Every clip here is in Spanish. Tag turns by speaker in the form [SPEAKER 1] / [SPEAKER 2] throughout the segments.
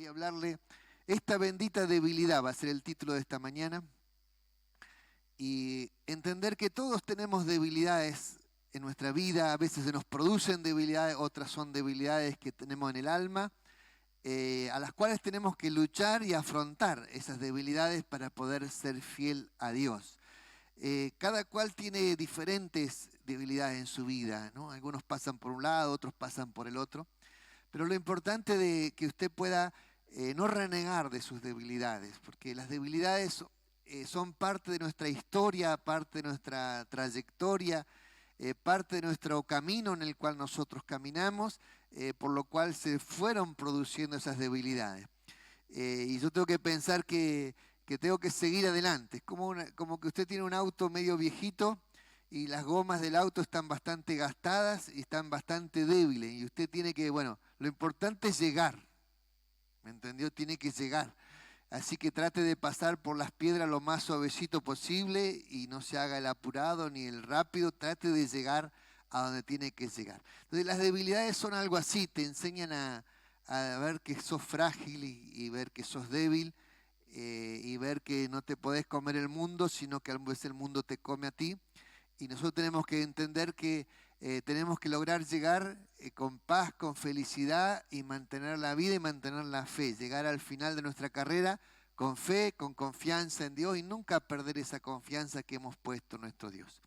[SPEAKER 1] Voy a hablarle, esta bendita debilidad va a ser el título de esta mañana. Y entender que todos tenemos debilidades en nuestra vida, a veces se nos producen debilidades, otras son debilidades que tenemos en el alma, a las cuales tenemos que luchar y afrontar esas debilidades para poder ser fiel a Dios. Cada cual tiene diferentes debilidades en su vida, ¿no? Algunos pasan por un lado, otros pasan por el otro, pero lo importante de que usted pueda no renegar de sus debilidades, porque las debilidades son parte de nuestra historia, parte de nuestra trayectoria, parte de nuestro camino en el cual nosotros caminamos, por lo cual se fueron produciendo esas debilidades. Y yo tengo que pensar que tengo que seguir adelante. Es como que usted tiene un auto medio viejito y las gomas del auto están bastante gastadas y están bastante débiles. Y usted tiene que, bueno, lo importante es llegar. ¿Me entendió? Tiene que llegar. Así que trate de pasar por las piedras lo más suavecito posible y no se haga el apurado ni el rápido. Trate de llegar a donde tiene que llegar. Entonces las debilidades son algo así, te enseñan a ver que sos frágil y ver que sos débil y ver que no te podés comer el mundo, sino que a veces el mundo te come a ti. Y nosotros tenemos que entender que tenemos que lograr llegar con paz, con felicidad y mantener la vida y mantener la fe. Llegar al final de nuestra carrera con fe, con confianza en Dios y nunca perder esa confianza que hemos puesto en nuestro Dios.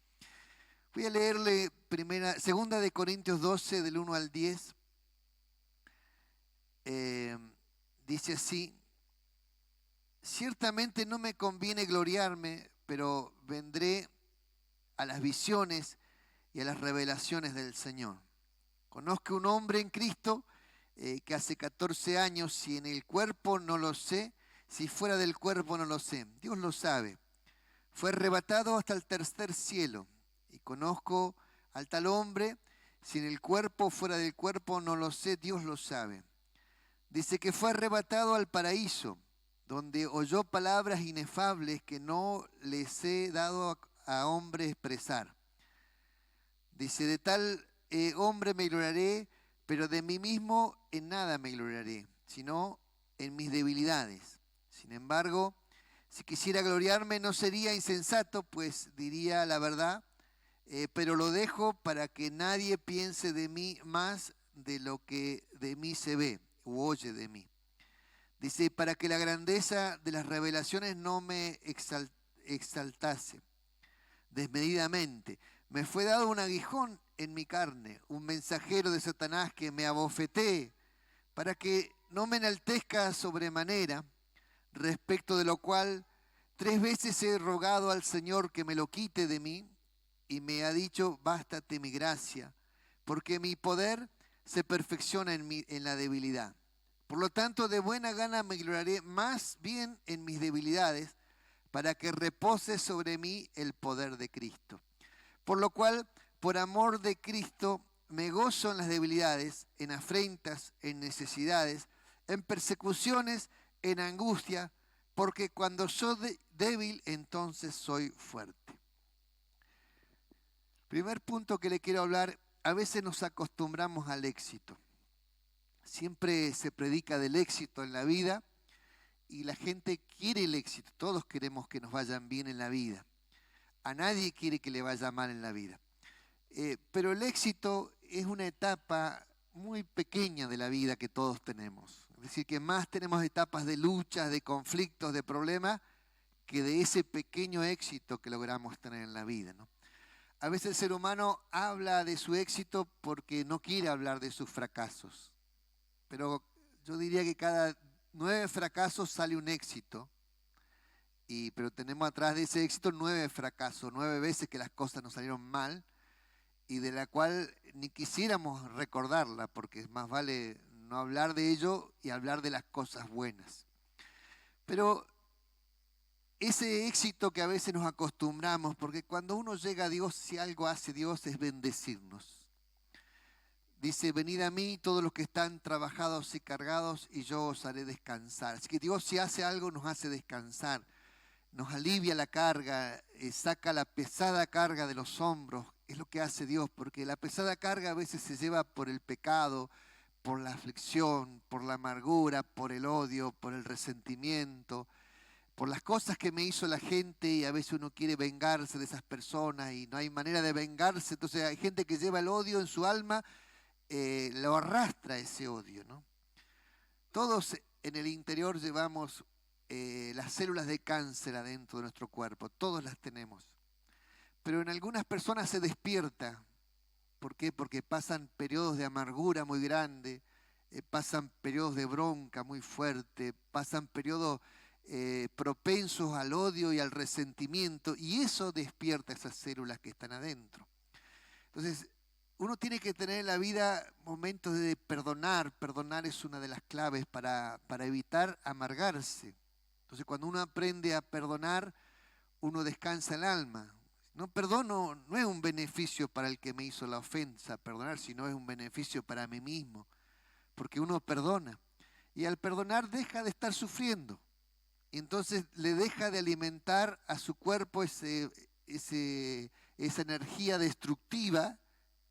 [SPEAKER 1] Voy a leerle segunda de Corintios 12, del 1 al 10. Dice así: ciertamente no me conviene gloriarme, pero vendré a las visiones y a las revelaciones del Señor. Conozco un hombre en Cristo que hace 14 años, si en el cuerpo no lo sé, si fuera del cuerpo no lo sé, Dios lo sabe. Fue arrebatado hasta el tercer cielo. Y conozco al tal hombre, si en el cuerpo, fuera del cuerpo no lo sé, Dios lo sabe. Dice que fue arrebatado al paraíso, donde oyó palabras inefables que no les he dado a hombre expresar. Dice, de tal hombre me gloriaré, pero de mí mismo en nada me gloriaré, sino en mis debilidades. Sin embargo, si quisiera gloriarme no sería insensato, pues diría la verdad, pero lo dejo para que nadie piense de mí más de lo que de mí se ve u oye de mí. Dice, para que la grandeza de las revelaciones no me exaltase desmedidamente. Me fue dado un aguijón en mi carne, un mensajero de Satanás que me abofetee, para que no me enaltezca sobremanera, respecto de lo cual 3 veces he rogado al Señor que me lo quite de mí, y me ha dicho, bástate mi gracia, porque mi poder se perfecciona en la debilidad. Por lo tanto, de buena gana me gloriaré más bien en mis debilidades, para que repose sobre mí el poder de Cristo. Por lo cual, por amor de Cristo, me gozo en las debilidades, en afrentas, en necesidades, en persecuciones, en angustia, porque cuando soy débil, entonces soy fuerte. Primer punto que le quiero hablar, a veces nos acostumbramos al éxito. Siempre se predica del éxito en la vida y la gente quiere el éxito. Todos queremos que nos vayan bien en la vida. A nadie quiere que le vaya mal en la vida. Pero el éxito es una etapa muy pequeña de la vida que todos tenemos. Es decir, que más tenemos etapas de luchas, de conflictos, de problemas, que de ese pequeño éxito que logramos tener en la vida, ¿no? A veces el ser humano habla de su éxito porque no quiere hablar de sus fracasos. Pero yo diría que cada 9 fracasos sale un éxito. Pero tenemos atrás de ese éxito 9 fracasos, 9 veces que las cosas nos salieron mal y de la cual ni quisiéramos recordarla, porque más vale no hablar de ello y hablar de las cosas buenas. Pero ese éxito que a veces nos acostumbramos, porque cuando uno llega a Dios, si algo hace Dios es bendecirnos. Dice, venid a mí todos los que están trabajados y cargados y yo os haré descansar. Así que Dios, si hace algo, nos hace descansar. Nos alivia la carga, saca la pesada carga de los hombros, es lo que hace Dios, porque la pesada carga a veces se lleva por el pecado, por la aflicción, por la amargura, por el odio, por el resentimiento, por las cosas que me hizo la gente, y a veces uno quiere vengarse de esas personas y no hay manera de vengarse. Entonces hay gente que lleva el odio en su alma, lo arrastra ese odio, ¿no? Todos en el interior llevamos las células de cáncer adentro de nuestro cuerpo, todos las tenemos. Pero en algunas personas se despierta. ¿Por qué? Porque pasan periodos de amargura muy grande, pasan periodos de bronca muy fuerte, pasan periodos propensos al odio y al resentimiento, y eso despierta esas células que están adentro. Entonces, uno tiene que tener en la vida momentos de perdonar. Perdonar es una de las claves para evitar amargarse. Entonces, cuando uno aprende a perdonar, uno descansa el alma. No, perdono no es un beneficio para el que me hizo la ofensa, perdonar, sino es un beneficio para mí mismo, porque uno perdona. Y al perdonar deja de estar sufriendo. Y entonces le deja de alimentar a su cuerpo esa energía destructiva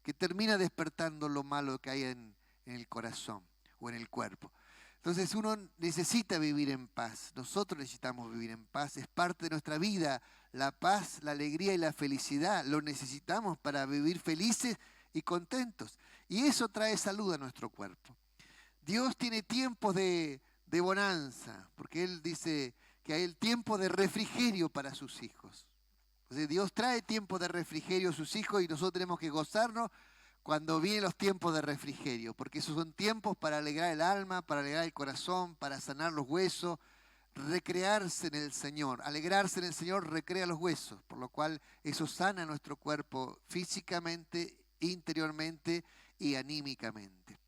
[SPEAKER 1] que termina despertando lo malo que hay en el corazón o en el cuerpo. Entonces uno necesita vivir en paz. Nosotros necesitamos vivir en paz. Es parte de nuestra vida. La paz, la alegría y la felicidad. Lo necesitamos para vivir felices y contentos. Y eso trae salud a nuestro cuerpo. Dios tiene tiempos de bonanza, porque Él dice que hay el tiempo de refrigerio para sus hijos. Entonces Dios trae tiempo de refrigerio a sus hijos y nosotros tenemos que gozarnos cuando vienen los tiempos de refrigerio, porque esos son tiempos para alegrar el alma, para alegrar el corazón, para sanar los huesos, recrearse en el Señor. Alegrarse en el Señor recrea los huesos, por lo cual eso sana nuestro cuerpo físicamente, interiormente y anímicamente.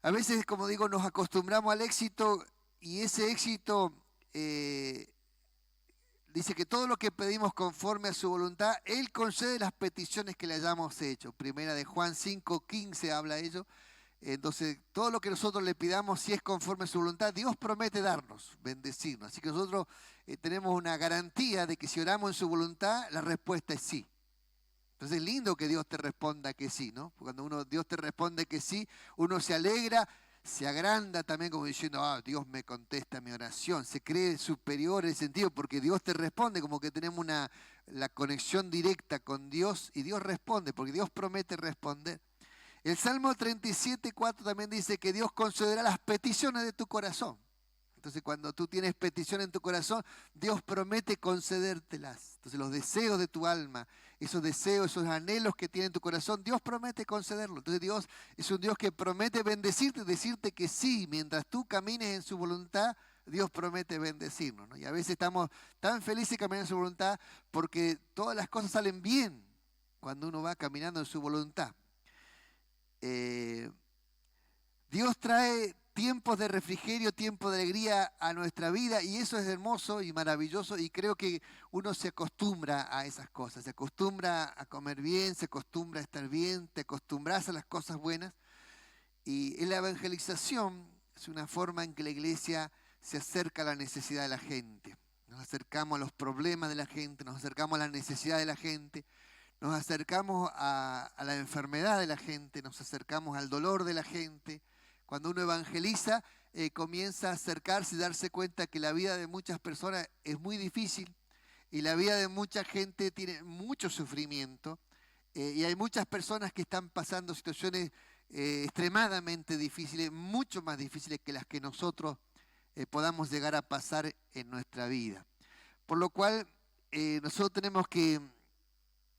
[SPEAKER 1] A veces, como digo, nos acostumbramos al éxito y ese éxito dice que todo lo que pedimos conforme a su voluntad, Él concede las peticiones que le hayamos hecho. Primera de Juan 5:15 habla de ello. Entonces, todo lo que nosotros le pidamos, si es conforme a su voluntad, Dios promete darnos, bendecirnos. Así que nosotros tenemos una garantía de que si oramos en su voluntad, la respuesta es sí. Entonces es lindo que Dios te responda que sí, ¿no? Cuando Dios te responde que sí, uno se alegra, se agranda también como diciendo, Dios me contesta mi oración. Se cree superior en ese sentido porque Dios te responde, como que tenemos la conexión directa con Dios y Dios responde, porque Dios promete responder. El Salmo 37:4 también dice que Dios concederá las peticiones de tu corazón. Entonces cuando tú tienes petición en tu corazón, Dios promete concedértelas. Entonces los deseos de tu alma, esos deseos, esos anhelos que tiene en tu corazón, Dios promete concederlo. Entonces Dios es un Dios que promete bendecirte, decirte que sí, mientras tú camines en su voluntad, Dios promete bendecirnos, ¿no? Y a veces estamos tan felices caminando en su voluntad porque todas las cosas salen bien cuando uno va caminando en su voluntad. Dios trae tiempos de refrigerio, tiempos de alegría a nuestra vida y eso es hermoso y maravilloso y creo que uno se acostumbra a esas cosas, se acostumbra a comer bien, se acostumbra a estar bien, te acostumbras a las cosas buenas y en la evangelización es una forma en que la iglesia se acerca a la necesidad de la gente, nos acercamos a los problemas de la gente, nos acercamos a la necesidad de la gente, nos acercamos a la enfermedad de la gente, nos acercamos al dolor de la gente. Cuando uno evangeliza, comienza a acercarse y darse cuenta que la vida de muchas personas es muy difícil y la vida de mucha gente tiene mucho sufrimiento y hay muchas personas que están pasando situaciones extremadamente difíciles, mucho más difíciles que las que nosotros podamos llegar a pasar en nuestra vida. Por lo cual, nosotros tenemos que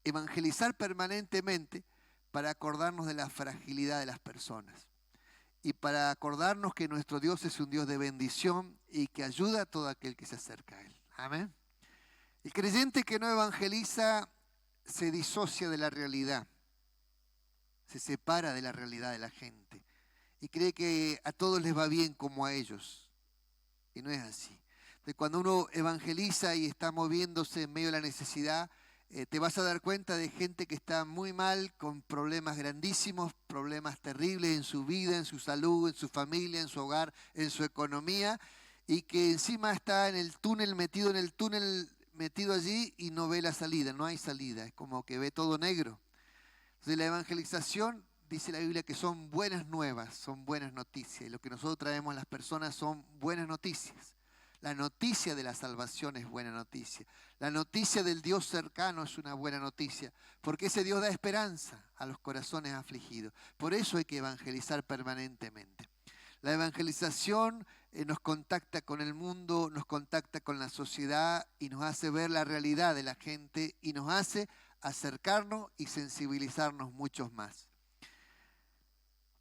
[SPEAKER 1] evangelizar permanentemente para acordarnos de la fragilidad de las personas y para acordarnos que nuestro Dios es un Dios de bendición y que ayuda a todo aquel que se acerca a Él. Amén. El creyente que no evangeliza se disocia de la realidad, se separa de la realidad de la gente y cree que a todos les va bien como a ellos. Y no es así. Entonces, cuando uno evangeliza y está moviéndose en medio de la necesidad, te vas a dar cuenta de gente que está muy mal, con problemas grandísimos, problemas terribles en su vida, en su salud, en su familia, en su hogar, en su economía, y que encima está en el túnel, metido allí y no ve la salida, no hay salida, es como que ve todo negro. Entonces la evangelización dice la Biblia que son buenas nuevas, son buenas noticias. Y lo que nosotros traemos a las personas son buenas noticias. La noticia de la salvación es buena noticia. La noticia del Dios cercano es una buena noticia, porque ese Dios da esperanza a los corazones afligidos. Por eso hay que evangelizar permanentemente. La evangelización nos contacta con el mundo, nos contacta con la sociedad y nos hace ver la realidad de la gente y nos hace acercarnos y sensibilizarnos muchos más.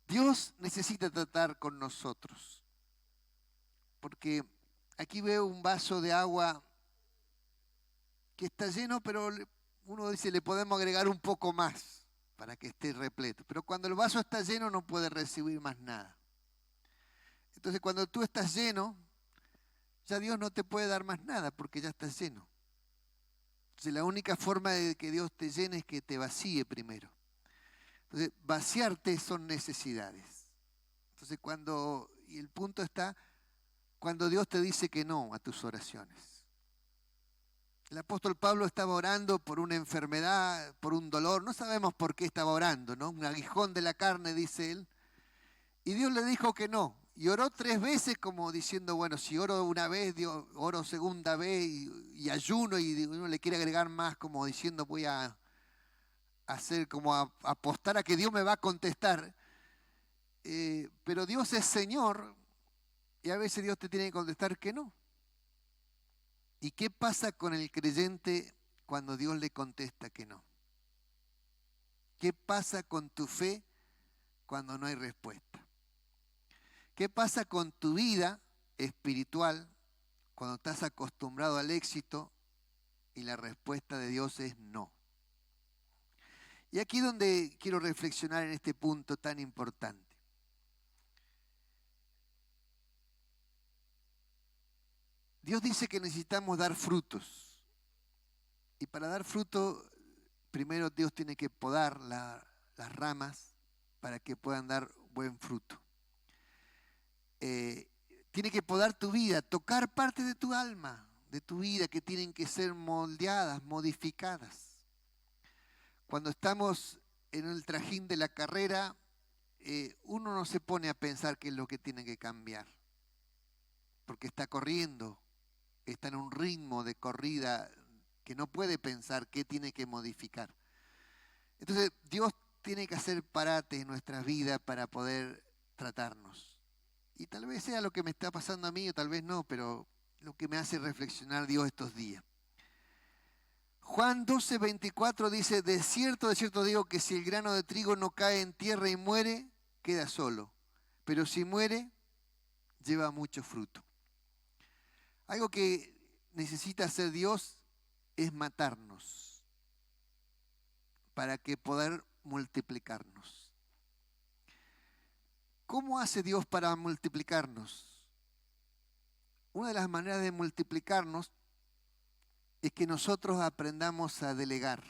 [SPEAKER 1] Dios necesita tratar con nosotros, porque aquí veo un vaso de agua que está lleno, pero uno dice le podemos agregar un poco más para que esté repleto. Pero cuando el vaso está lleno no puede recibir más nada. Entonces cuando tú estás lleno, ya Dios no te puede dar más nada porque ya estás lleno. Entonces la única forma de que Dios te llene es que te vacíe primero. Entonces vaciarte son necesidades. Entonces y el punto está cuando Dios te dice que no a tus oraciones. El apóstol Pablo estaba orando por una enfermedad, por un dolor, no sabemos por qué estaba orando, ¿no? Un aguijón de la carne, dice él. Y Dios le dijo que no. Y oró 3 veces como diciendo, bueno, si oro una vez, Dios, oro segunda vez y ayuno y uno le quiere agregar más como diciendo voy a hacer como a apostar a que Dios me va a contestar. Pero Dios es Señor y a veces Dios te tiene que contestar que no. ¿Y qué pasa con el creyente cuando Dios le contesta que no? ¿Qué pasa con tu fe cuando no hay respuesta? ¿Qué pasa con tu vida espiritual cuando estás acostumbrado al éxito y la respuesta de Dios es no? Y aquí es donde quiero reflexionar en este punto tan importante. Dios dice que necesitamos dar frutos. Y para dar fruto, primero Dios tiene que podar las ramas para que puedan dar buen fruto. Tiene que podar tu vida, tocar parte de tu alma, de tu vida, que tienen que ser moldeadas, modificadas. Cuando estamos en el trajín de la carrera, uno no se pone a pensar qué es lo que tiene que cambiar, porque está corriendo, está en un ritmo de corrida que no puede pensar qué tiene que modificar. Entonces, Dios tiene que hacer parate en nuestras vidas para poder tratarnos. Y tal vez sea lo que me está pasando a mí, o tal vez no, pero lo que me hace reflexionar Dios estos días. Juan 12:24 dice, de cierto digo que si el grano de trigo no cae en tierra y muere, queda solo. Pero si muere, lleva mucho fruto. Algo que necesita hacer Dios es matarnos para que poder multiplicarnos. ¿Cómo hace Dios para multiplicarnos? Una de las maneras de multiplicarnos es que nosotros aprendamos a delegar,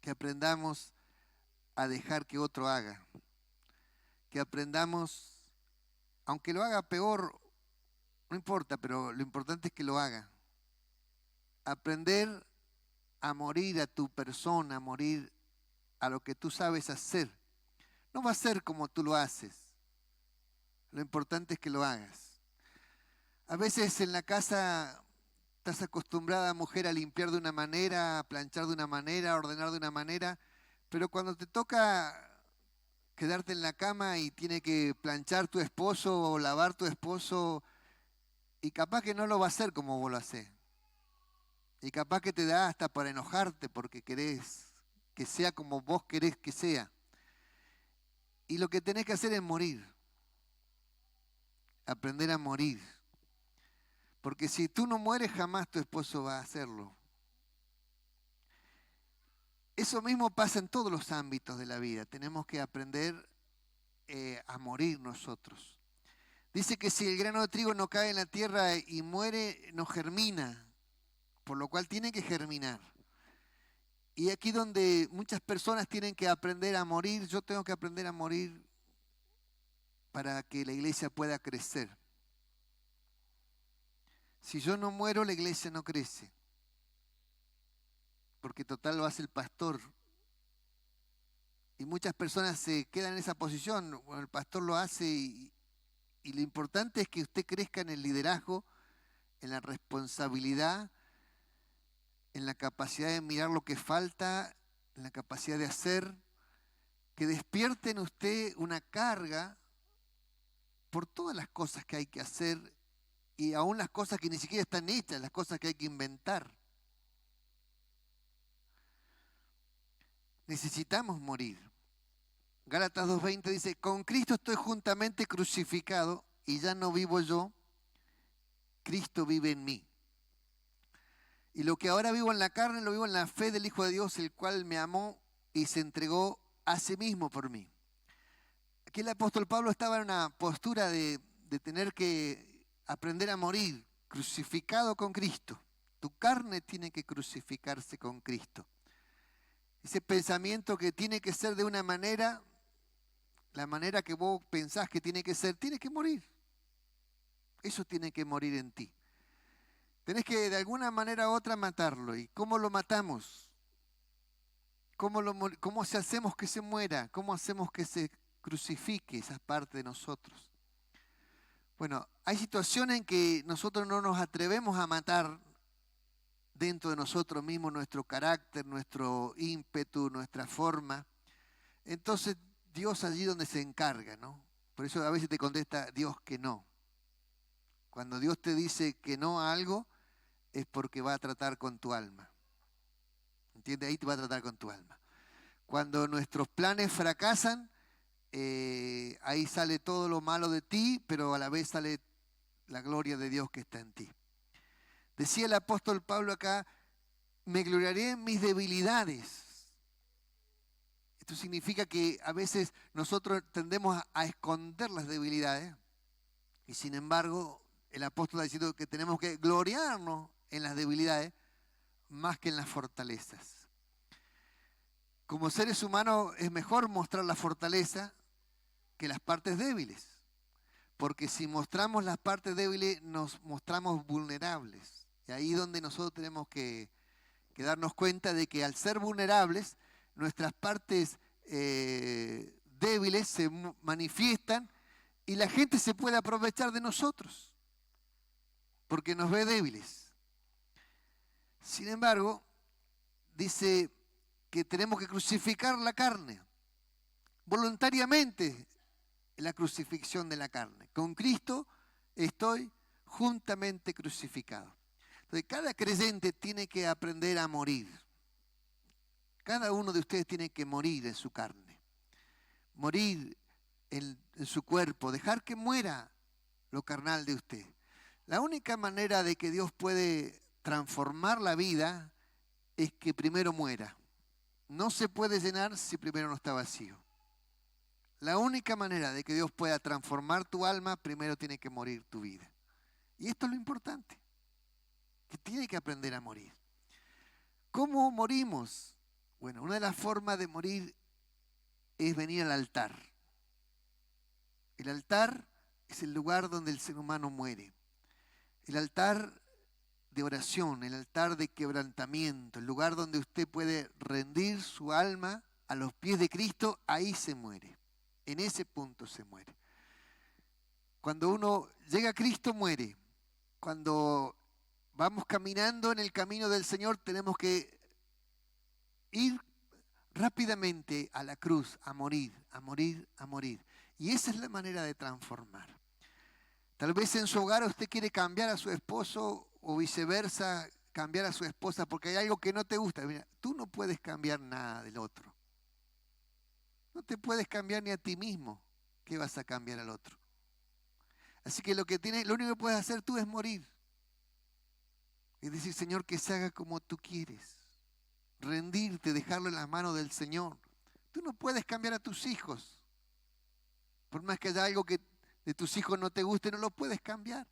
[SPEAKER 1] que aprendamos a dejar que otro haga, que aprendamos, aunque lo haga peor, no importa, pero lo importante es que lo haga. Aprender a morir a tu persona, a morir a lo que tú sabes hacer. No va a ser como tú lo haces. Lo importante es que lo hagas. A veces en la casa estás acostumbrada, mujer, a limpiar de una manera, a planchar de una manera, a ordenar de una manera, pero cuando te toca quedarte en la cama y tiene que planchar tu esposo o lavar tu esposo, y capaz que no lo va a hacer como vos lo hacés. Y capaz que te da hasta para enojarte porque querés que sea como vos querés que sea. Y lo que tenés que hacer es morir. Aprender a morir. Porque si tú no mueres, jamás tu esposo va a hacerlo. Eso mismo pasa en todos los ámbitos de la vida. Tenemos que aprender a morir nosotros. Dice que si el grano de trigo no cae en la tierra y muere, no germina. Por lo cual tiene que germinar. Y aquí donde muchas personas tienen que aprender a morir, yo tengo que aprender a morir para que la iglesia pueda crecer. Si yo no muero, la iglesia no crece. Porque total lo hace el pastor. Y muchas personas se quedan en esa posición. Bueno, el pastor lo hace y lo importante es que usted crezca en el liderazgo, en la responsabilidad, en la capacidad de mirar lo que falta, en la capacidad de hacer, que despierte en usted una carga por todas las cosas que hay que hacer y aún las cosas que ni siquiera están hechas, las cosas que hay que inventar. Necesitamos morir. Gálatas 2:20 dice, con Cristo estoy juntamente crucificado y ya no vivo yo, Cristo vive en mí. Y lo que ahora vivo en la carne, lo vivo en la fe del Hijo de Dios, el cual me amó y se entregó a sí mismo por mí. Aquí el apóstol Pablo estaba en una postura de tener que aprender a morir, crucificado con Cristo. Tu carne tiene que crucificarse con Cristo. Ese pensamiento que tiene que ser de una manera, la manera que vos pensás que tiene que ser, tiene que morir. Eso tiene que morir en ti. Tenés que de alguna manera u otra matarlo. ¿Y cómo lo matamos? ¿Cómo hacemos que se muera? ¿Cómo hacemos que se crucifique esa parte de nosotros? Bueno, hay situaciones en que nosotros no nos atrevemos a matar dentro de nosotros mismos nuestro carácter, nuestro ímpetu, nuestra forma. Entonces Dios allí donde se encarga, ¿no? Por eso a veces te contesta Dios que no. Cuando Dios te dice que no a algo, es porque va a tratar con tu alma. ¿Entiendes? Ahí te va a tratar con tu alma. Cuando nuestros planes fracasan, ahí sale todo lo malo de ti, pero a la vez sale la gloria de Dios que está en ti. Decía el apóstol Pablo acá, me gloriaré en mis debilidades. Esto significa que a veces nosotros tendemos a esconder las debilidades y sin embargo el apóstol ha diciendo que tenemos que gloriarnos en las debilidades más que en las fortalezas. Como seres humanos es mejor mostrar la fortaleza que las partes débiles, porque si mostramos las partes débiles nos mostramos vulnerables. Y ahí es donde nosotros tenemos que darnos cuenta de que al ser vulnerables, nuestras partes débiles se manifiestan y la gente se puede aprovechar de nosotros, porque nos ve débiles. Sin embargo, dice que tenemos que crucificar la carne, voluntariamente la crucifixión de la carne. Con Cristo estoy juntamente crucificado. Entonces, cada creyente tiene que aprender a morir. Cada uno de ustedes tiene que morir en su carne, morir en su cuerpo, dejar que muera lo carnal de usted. La única manera de que Dios puede transformar la vida es que primero muera. No se puede llenar si primero no está vacío. La única manera de que Dios pueda transformar tu alma, primero tiene que morir tu vida. Y esto es lo importante, que tiene que aprender a morir. ¿Cómo morimos? Bueno, una de las formas de morir es venir al altar. El altar es el lugar donde el ser humano muere. El altar de oración, el altar de quebrantamiento, el lugar donde usted puede rendir su alma a los pies de Cristo, ahí se muere. En ese punto se muere. Cuando uno llega a Cristo, muere. Cuando vamos caminando en el camino del Señor, tenemos que ir rápidamente a la cruz, a morir, a morir, a morir. Y esa es la manera de transformar. Tal vez en su hogar usted quiere cambiar a su esposo o viceversa, cambiar a su esposa porque hay algo que no te gusta. Mira, tú no puedes cambiar nada del otro. No te puedes cambiar ni a ti mismo. ¿Qué vas a cambiar al otro? Así que lo único que puedes hacer tú es morir. Es decir, Señor, que se haga como tú quieres. Rendirte, dejarlo en las manos del Señor. Tú no puedes cambiar a tus hijos. Por más que haya algo que de tus hijos no te guste, no lo puedes cambiar.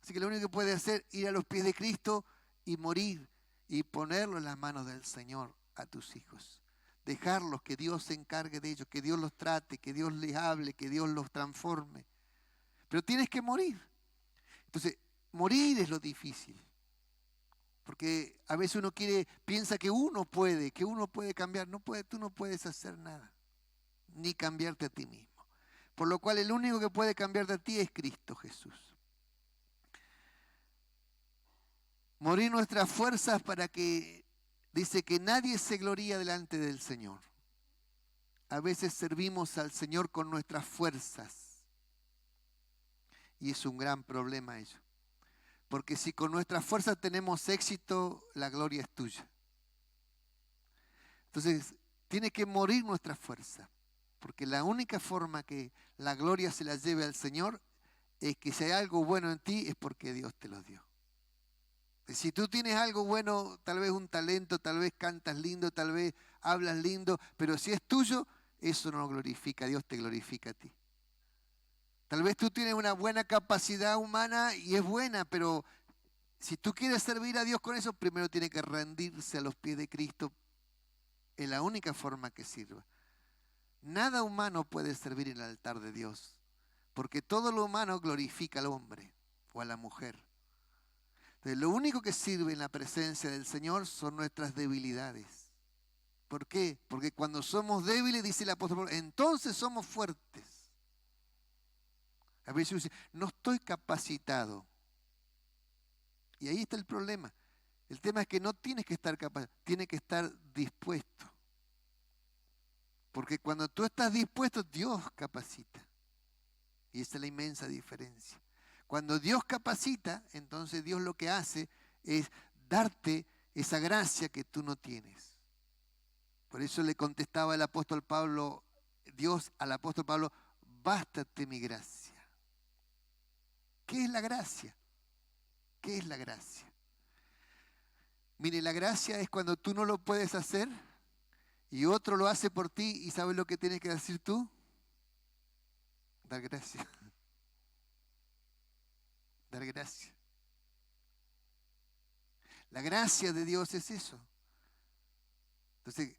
[SPEAKER 1] Así que lo único que puedes hacer es ir a los pies de Cristo y morir y ponerlo en las manos del Señor a tus hijos. Dejarlos, que Dios se encargue de ellos, que Dios los trate, que Dios les hable, que Dios los transforme. Pero tienes que morir. Entonces, morir es lo difícil. Porque a veces uno piensa que uno puede cambiar. No puede, tú no puedes hacer nada. ni cambiarte a ti mismo. Por lo cual el único que puede cambiarte a ti es Cristo Jesús. Morir nuestras fuerzas para que, dice que nadie se gloría delante del Señor. A veces servimos al Señor con nuestras fuerzas. Y es un gran problema ello. Porque si con nuestras fuerzas tenemos éxito, la gloria es tuya. Entonces, tiene que morir nuestra fuerza. Porque la única forma que la gloria se la lleve al Señor es que si hay algo bueno en ti es porque Dios te lo dio. Si tú tienes algo bueno, tal vez un talento, tal vez cantas lindo, tal vez hablas lindo, pero si es tuyo, eso no glorifica, Dios te glorifica a ti. Tal vez tú tienes una buena capacidad humana y es buena, pero si tú quieres servir a Dios con eso, primero tiene que rendirse a los pies de Cristo. Es la única forma que sirva. Nada humano puede servir en el altar de Dios, porque todo lo humano glorifica al hombre o a la mujer. Entonces, lo único que sirve en la presencia del Señor son nuestras debilidades. ¿Por qué? Porque cuando somos débiles, dice el apóstol Pablo, entonces somos fuertes. A veces dice, no estoy capacitado. Y ahí está el problema. El tema es que no tienes que estar capacitado, tienes que estar dispuesto. Porque cuando tú estás dispuesto, Dios capacita. Y esa es la inmensa diferencia. Cuando Dios capacita, entonces Dios lo que hace es darte esa gracia que tú no tienes. Por eso le contestaba el apóstol Pablo, Dios al apóstol Pablo, bástate mi gracia. ¿Qué es la gracia? ¿Qué es la gracia? Mire, la gracia es cuando tú no lo puedes hacer y otro lo hace por ti y ¿sabes lo que tienes que decir tú? Dar gracias. Dar gracias. La gracia de Dios es eso. Entonces,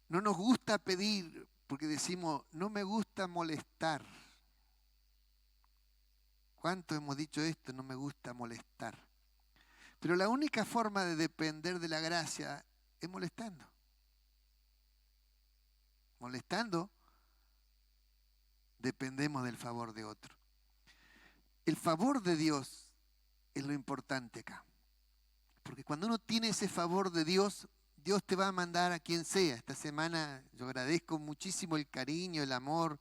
[SPEAKER 1] no nos gusta pedir porque decimos, no me gusta molestar. ¿Cuánto hemos dicho esto? No me gusta molestar. Pero la única forma de depender de la gracia es molestando. Molestando, dependemos del favor de otro. El favor de Dios es lo importante acá. Porque cuando uno tiene ese favor de Dios, Dios te va a mandar a quien sea. Esta semana yo agradezco muchísimo el cariño, el amor,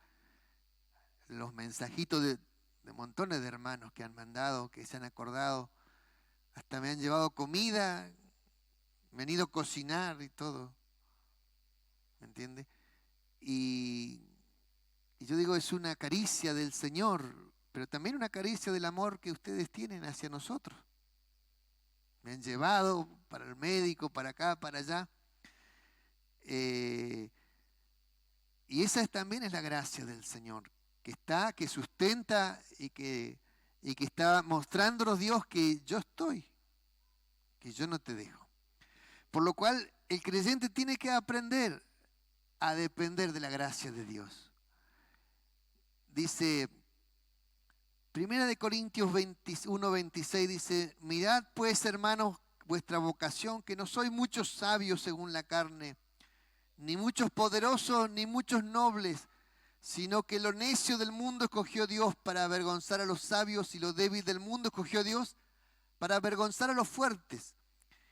[SPEAKER 1] los mensajitos de montones de hermanos que han mandado, que se han acordado. Hasta me han llevado comida, me han ido a cocinar y todo. ¿Me entiende? Y yo digo, es una caricia del Señor, pero también una caricia del amor que ustedes tienen hacia nosotros. Me han llevado para el médico, para acá, para allá. Y esa también es la gracia del Señor, que está, que sustenta y que está mostrándonos Dios que yo estoy, que yo no te dejo. Por lo cual el creyente tiene que aprender a depender de la gracia de Dios. Dice, 1 Corintios 21:26 dice, mirad pues, hermanos, vuestra vocación, que no sois muchos sabios según la carne, ni muchos poderosos, ni muchos nobles, sino que lo necio del mundo escogió Dios para avergonzar a los sabios, y lo débil del mundo escogió Dios para avergonzar a los fuertes.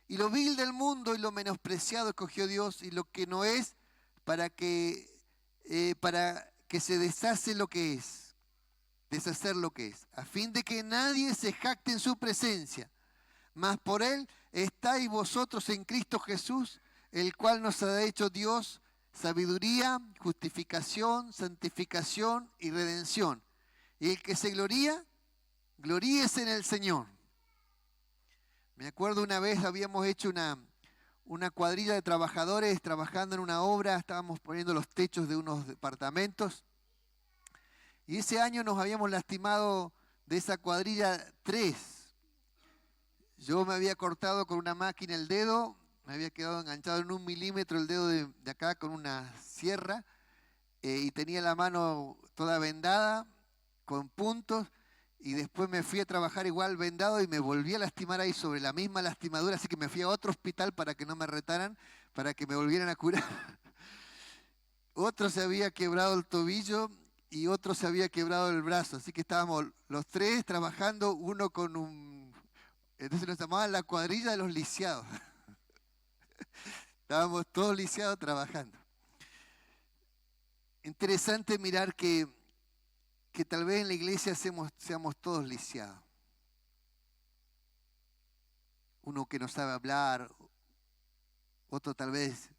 [SPEAKER 1] Y lo vil del mundo y lo menospreciado escogió Dios, y lo que no es, para que se deshace lo que es, deshacer lo que es, a fin de que nadie se jacte en su presencia. Mas por él estáis vosotros en Cristo Jesús, el cual nos ha hecho Dios sabiduría, justificación, santificación y redención. Y el que se gloría, gloríese en el Señor. Me acuerdo una vez habíamos hecho una cuadrilla de trabajadores trabajando en una obra, estábamos poniendo los techos de unos departamentos. Y ese año nos habíamos lastimado de esa cuadrilla 3. Yo me había cortado con una máquina el dedo, me había quedado enganchado en 1 milímetro el dedo de acá con una sierra y tenía la mano toda vendada con puntos y después me fui a trabajar igual vendado y me volví a lastimar ahí sobre la misma lastimadura, así que me fui a otro hospital para que no me retaran, para que me volvieran a curar. otro se había quebrado el tobillo y otro se había quebrado el brazo. Así que estábamos los tres trabajando, uno con un... Entonces nos llamaban la cuadrilla de los lisiados. Estábamos todos lisiados trabajando. Interesante mirar que tal vez en la iglesia seamos todos lisiados. Uno que no sabe hablar, otro tal vez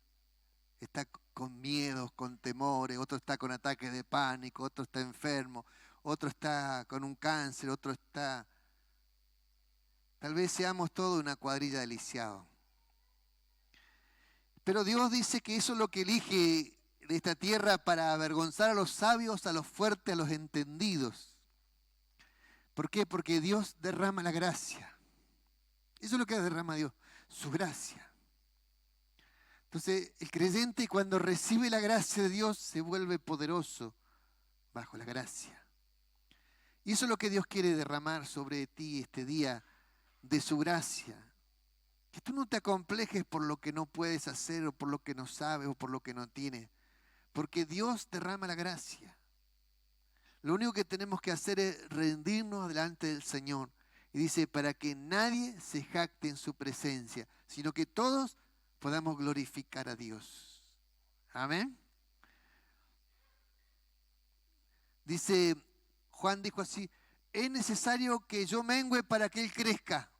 [SPEAKER 1] está con miedos, con temores, otro está con ataques de pánico, otro está enfermo, otro está con un cáncer, otro está... Tal vez seamos todos una cuadrilla de lisiados. Pero Dios dice que eso es lo que elige de esta tierra para avergonzar a los sabios, a los fuertes, a los entendidos. ¿Por qué? Porque Dios derrama la gracia. Eso es lo que derrama Dios, su gracia. Entonces, el creyente cuando recibe la gracia de Dios se vuelve poderoso bajo la gracia. Y eso es lo que Dios quiere derramar sobre ti este día de su gracia. Que tú no te acomplejes por lo que no puedes hacer o por lo que no sabes o por lo que no tienes. Porque Dios derrama la gracia. Lo único que tenemos que hacer es rendirnos delante del Señor. Y dice, para que nadie se jacte en su presencia, sino que todos podamos glorificar a Dios. Amén. Dice, Juan dijo así, es necesario que yo mengüe para que Él crezca.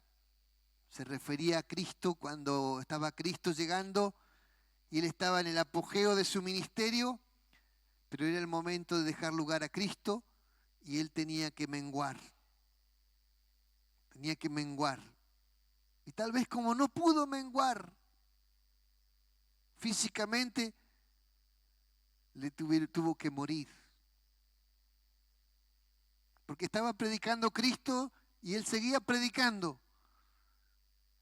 [SPEAKER 1] Se refería a Cristo cuando estaba Cristo llegando y Él estaba en el apogeo de su ministerio, pero era el momento de dejar lugar a Cristo y Él tenía que menguar. Tenía que menguar. Y tal vez como no pudo menguar físicamente, tuvo que morir. Porque estaba predicando Cristo y Él seguía predicando.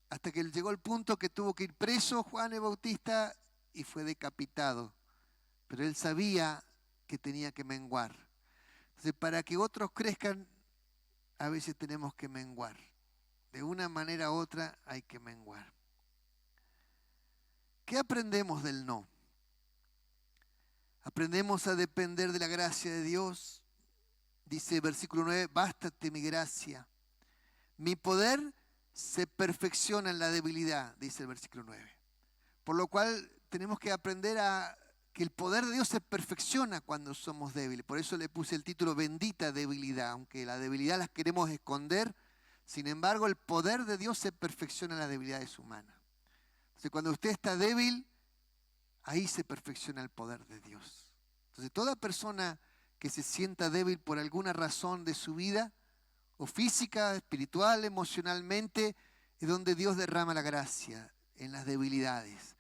[SPEAKER 1] Hasta que llegó el punto que tuvo que ir preso Juan el Bautista y fue decapitado. Pero Él sabía que tenía que menguar. Entonces, para que otros crezcan, a veces tenemos que menguar. De una manera u otra hay que menguar. ¿Qué aprendemos del no? Aprendemos a depender de la gracia de Dios. Dice versículo 9, bástate mi gracia. Mi poder se perfecciona en la debilidad, dice el versículo 9. Por lo cual tenemos que aprender a que el poder de Dios se perfecciona cuando somos débiles. Por eso le puse el título bendita debilidad, aunque la debilidad las queremos esconder. Sin embargo, el poder de Dios se perfecciona en las debilidades humanas. Entonces, cuando usted está débil, ahí se perfecciona el poder de Dios. Entonces, toda persona que se sienta débil por alguna razón de su vida, o física, espiritual, emocionalmente, es donde Dios derrama la gracia, en las debilidades.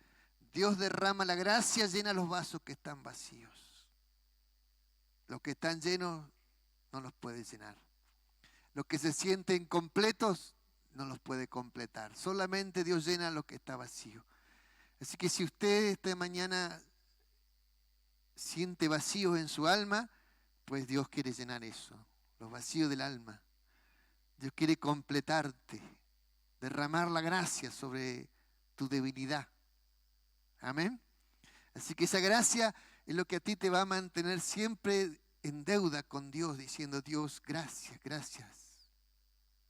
[SPEAKER 1] Dios derrama la gracia, llena los vasos que están vacíos. Los que están llenos no los puede llenar. Los que se sienten completos no los puede completar. Solamente Dios llena lo que está vacío. Así que si usted esta mañana siente vacíos en su alma, pues Dios quiere llenar eso, los vacíos del alma. Dios quiere completarte, derramar la gracia sobre tu debilidad. Amén. Así que esa gracia es lo que a ti te va a mantener siempre en deuda con Dios, diciendo, Dios, gracias, gracias.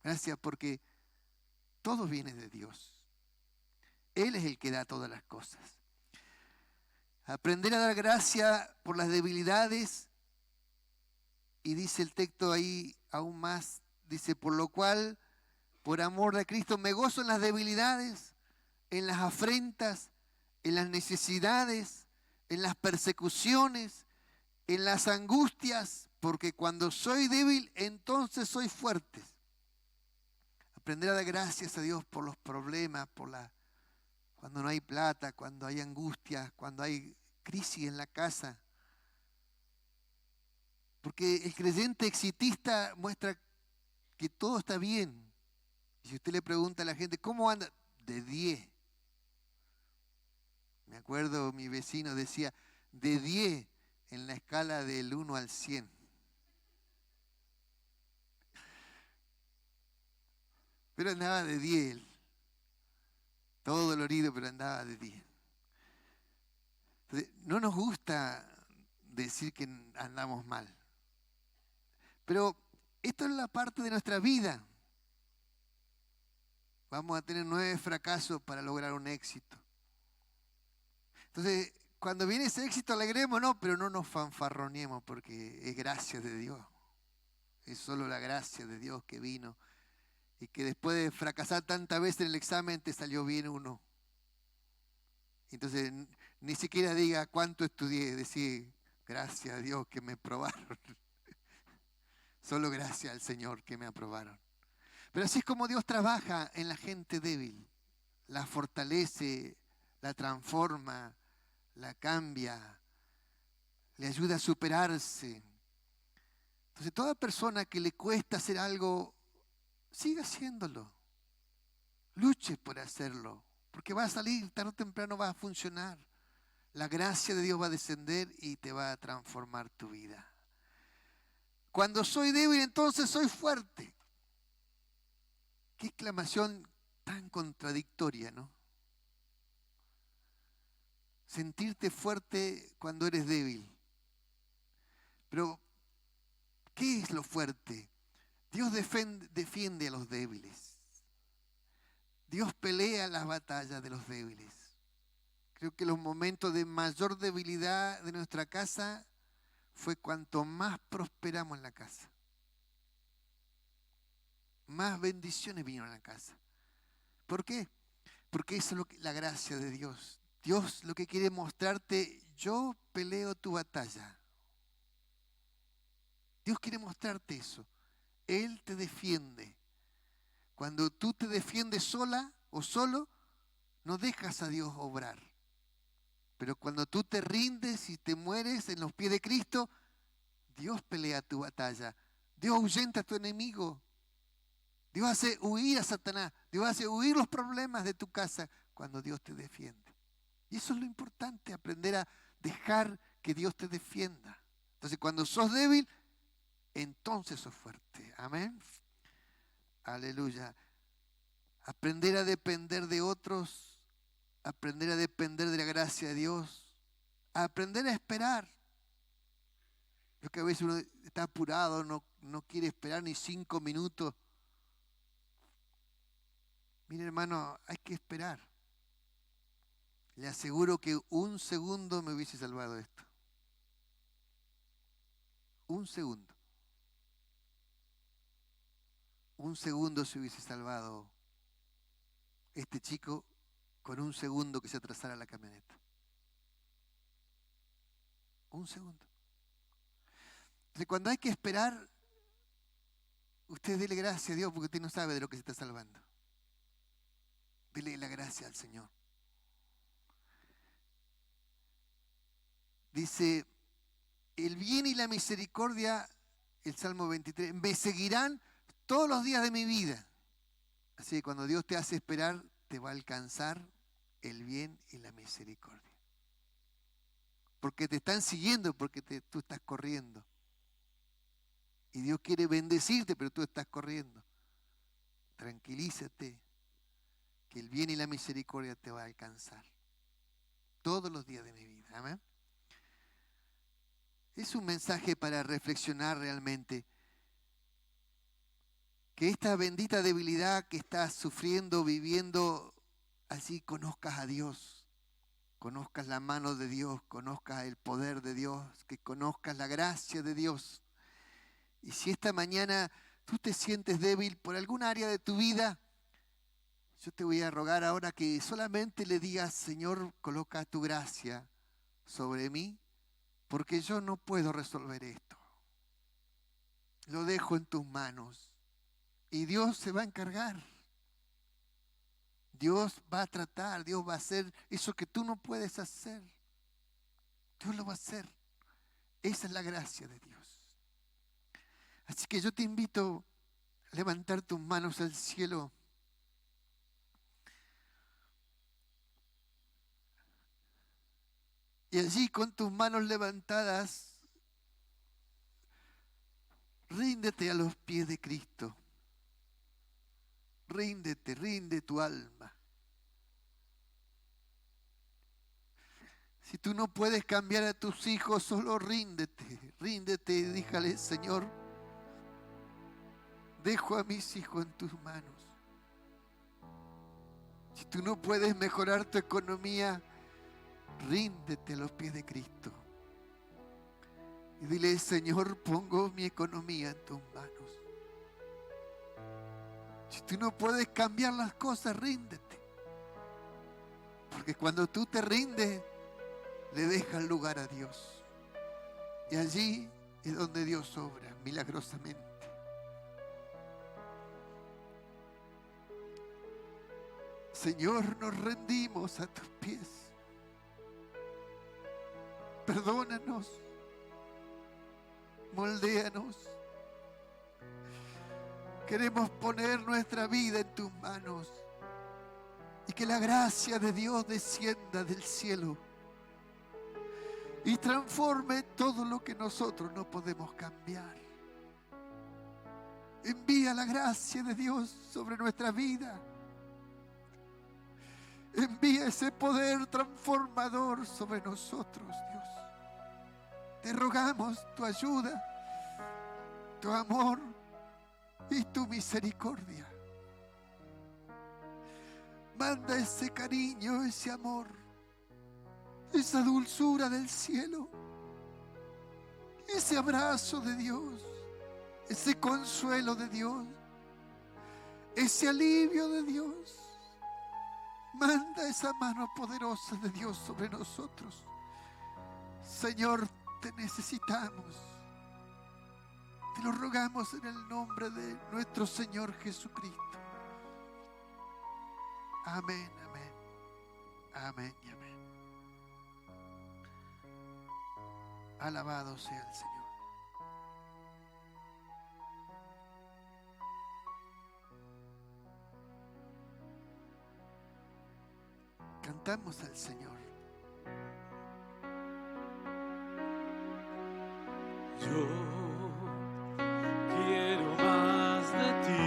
[SPEAKER 1] Gracias porque todo viene de Dios. Él es el que da todas las cosas. Aprender a dar gracia por las debilidades. Y dice el texto ahí aún más, dice, por lo cual, por amor de Cristo, me gozo en las debilidades, en las afrentas, en las necesidades, en las persecuciones, en las angustias, porque cuando soy débil, entonces soy fuerte. Aprender a dar gracias a Dios por los problemas, cuando no hay plata, cuando hay angustias, cuando hay crisis en la casa. Porque el creyente exitista muestra que todo está bien. Y si usted le pregunta a la gente, ¿cómo anda? De 10. Me acuerdo, mi vecino decía, de 10 en la escala del 1 al 100. Pero andaba de 10. Todo dolorido, pero andaba de 10. Entonces, no nos gusta decir que andamos mal. Pero esto es la parte de nuestra vida. Vamos a tener 9 fracasos para lograr un éxito. Entonces, cuando viene ese éxito, alegrémonos, pero no nos fanfarroneemos, porque es gracia de Dios. Es solo la gracia de Dios que vino y que después de fracasar tantas veces en el examen te salió bien uno. Entonces, ni siquiera diga cuánto estudié, decir gracias a Dios que me probaron. Solo gracias al Señor que me aprobaron. Pero así es como Dios trabaja en la gente débil. La fortalece, la transforma, la cambia, le ayuda a superarse. Entonces, toda persona que le cuesta hacer algo, siga haciéndolo. Luche por hacerlo, porque va a salir, tarde o temprano va a funcionar. La gracia de Dios va a descender y te va a transformar tu vida. Cuando soy débil, entonces soy fuerte. Qué exclamación tan contradictoria, ¿no? Sentirte fuerte cuando eres débil. Pero, ¿qué es lo fuerte? Dios defiende a los débiles. Dios pelea las batallas de los débiles. Creo que los momentos de mayor debilidad de nuestra casa fue cuanto más prosperamos en la casa. Más bendiciones vinieron a la casa. ¿Por qué? Porque eso es la gracia de Dios. Dios lo que quiere mostrarte, yo peleo tu batalla. Dios quiere mostrarte eso. Él te defiende. Cuando tú te defiendes sola o solo, no dejas a Dios obrar. Pero cuando tú te rindes y te mueres en los pies de Cristo, Dios pelea tu batalla. Dios ahuyenta a tu enemigo. Dios hace huir a Satanás. Dios hace huir los problemas de tu casa cuando Dios te defiende. Y eso es lo importante, aprender a dejar que Dios te defienda. Entonces, cuando sos débil, entonces sos fuerte. Amén. Aleluya. Aprender a depender de otros, aprender a depender de la gracia de Dios, aprender a esperar. Yo que a veces uno está apurado, no quiere esperar ni 5 minutos. Mire, hermano, hay que esperar. Le aseguro que 1 segundo me hubiese salvado esto. 1 segundo. 1 segundo se hubiese salvado este chico con 1 segundo que se atrasara la camioneta. 1 segundo. Entonces, cuando hay que esperar, usted dele gracias a Dios porque usted no sabe de lo que se está salvando. Dele la gracia al Señor. Dice, el bien y la misericordia, el Salmo 23, me seguirán todos los días de mi vida. Así que cuando Dios te hace esperar, te va a alcanzar el bien y la misericordia. Porque te están siguiendo, porque tú estás corriendo. Y Dios quiere bendecirte, pero tú estás corriendo. Tranquilízate, que el bien y la misericordia te va a alcanzar todos los días de mi vida. Amén. Es un mensaje para reflexionar realmente. Que esta bendita debilidad que estás sufriendo, viviendo, así conozcas a Dios. Conozcas la mano de Dios, conozcas el poder de Dios, que conozcas la gracia de Dios. Y si esta mañana tú te sientes débil por algún área de tu vida, yo te voy a rogar ahora que solamente le digas, Señor, coloca tu gracia sobre mí, porque yo no puedo resolver esto. Lo dejo en tus manos y Dios se va a encargar. Dios va a tratar, Dios va a hacer eso que tú no puedes hacer. Dios lo va a hacer. Esa es la gracia de Dios. Así que yo te invito a levantar tus manos al cielo. Y allí con tus manos levantadas, ríndete a los pies de Cristo. Ríndete, rinde tu alma. Si tú no puedes cambiar a tus hijos, solo ríndete y díjale: Señor, dejo a mis hijos en tus manos. Si tú no puedes mejorar tu economía, ríndete a los pies de Cristo. Y dile: Señor, pongo mi economía en tus manos. Si tú no puedes cambiar las cosas, ríndete. Porque cuando tú te rindes, le dejas lugar a Dios. Y allí es donde Dios obra milagrosamente. Señor, nos rendimos a tus pies. Perdónanos. Moldéanos. Queremos poner nuestra vida en tus manos. Y que la gracia de Dios descienda del cielo y transforme todo lo que nosotros no podemos cambiar. Envía la gracia de Dios sobre nuestra vida. Envía ese poder transformador sobre nosotros, Dios. Te rogamos tu ayuda, tu amor y tu misericordia. Manda ese cariño, ese amor, esa dulzura del cielo, ese abrazo de Dios, ese consuelo de Dios, ese alivio de Dios. Manda esa mano poderosa de Dios sobre nosotros. Señor, te necesitamos. Te lo rogamos en el nombre de nuestro Señor Jesucristo. Amén, amén, amén y amén. Alabado sea el Señor. Cantamos al Señor.
[SPEAKER 2] Yo quiero más de ti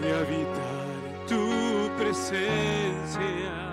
[SPEAKER 2] y habitar en tu presencia.